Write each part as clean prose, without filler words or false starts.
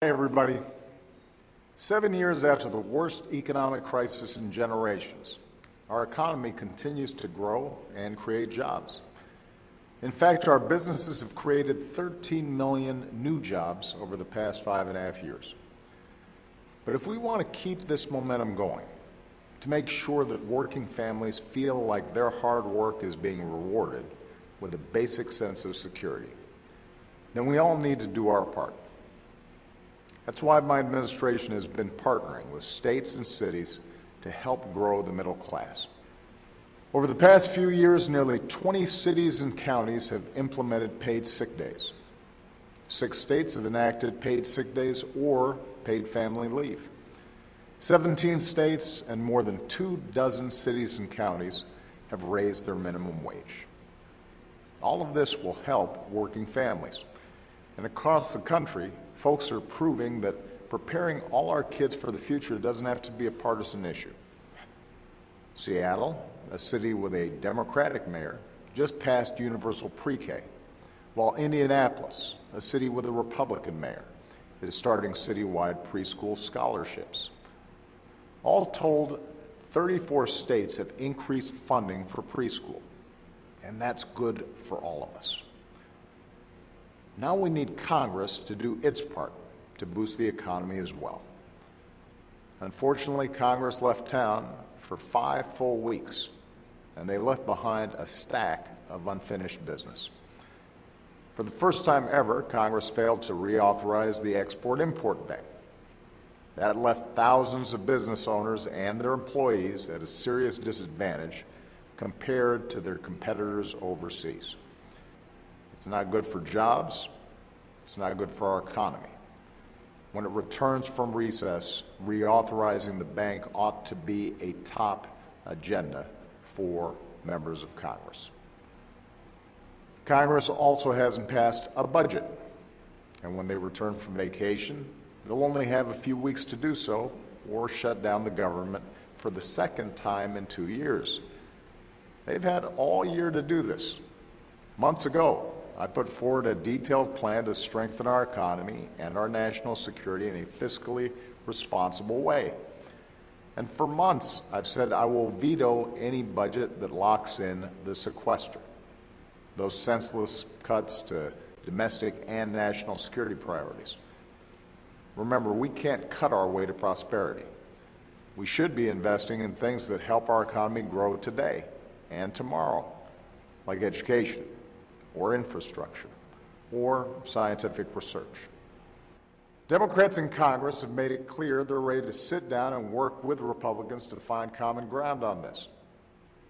Hey everybody. 7 years after the worst economic crisis in generations, our economy continues to grow and create jobs. In fact, our businesses have created 13 million new jobs over the past 5.5 years. But if we want to keep this momentum going, to make sure that working families feel like their hard work is being rewarded with a basic sense of security, then we all need to do our part. That's why my administration has been partnering with states and cities to help grow the middle class. Over the past few years, nearly 20 cities and counties have implemented paid sick days. 6 states have enacted paid sick days or paid family leave. 17 states and more than 24 cities and counties have raised their minimum wage. All of this will help working families. And across the country, folks are proving that preparing all our kids for the future doesn't have to be a partisan issue. Seattle, a city with a Democratic mayor, just passed universal pre-K, while Indianapolis, a city with a Republican mayor, is starting citywide preschool scholarships. All told, 34 states have increased funding for preschool, and that's good for all of us. Now we need Congress to do its part to boost the economy as well. Unfortunately, Congress left town for 5 full weeks, and they left behind a stack of unfinished business. For the first time ever, Congress failed to reauthorize the Export-Import Bank. That left thousands of business owners and their employees at a serious disadvantage compared to their competitors overseas. It's not good for jobs. It's not good for our economy. When it returns from recess, reauthorizing the bank ought to be a top agenda for members of Congress. Congress also hasn't passed a budget, and when they return from vacation, they'll only have a few weeks to do so or shut down the government for the second time in 2 years. They've had all year to do this. Months ago, I put forward a detailed plan to strengthen our economy and our national security in a fiscally responsible way. And for months, I've said I will veto any budget that locks in the sequester, those senseless cuts to domestic and national security priorities. Remember, we can't cut our way to prosperity. We should be investing in things that help our economy grow today and tomorrow, like education, or infrastructure, or scientific research. Democrats in Congress have made it clear they're ready to sit down and work with Republicans to find common ground on this.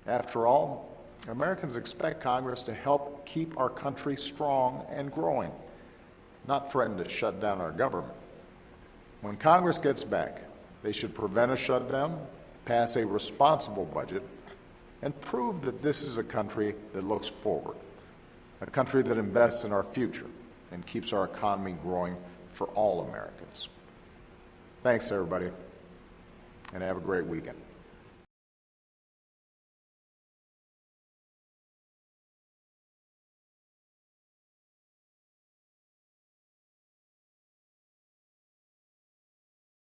After all, Americans expect Congress to help keep our country strong and growing, not threaten to shut down our government. When Congress gets back, they should prevent a shutdown, pass a responsible budget, and prove that this is a country that looks forward. A country that invests in our future and keeps our economy growing for all Americans. Thanks, everybody, and have a great weekend.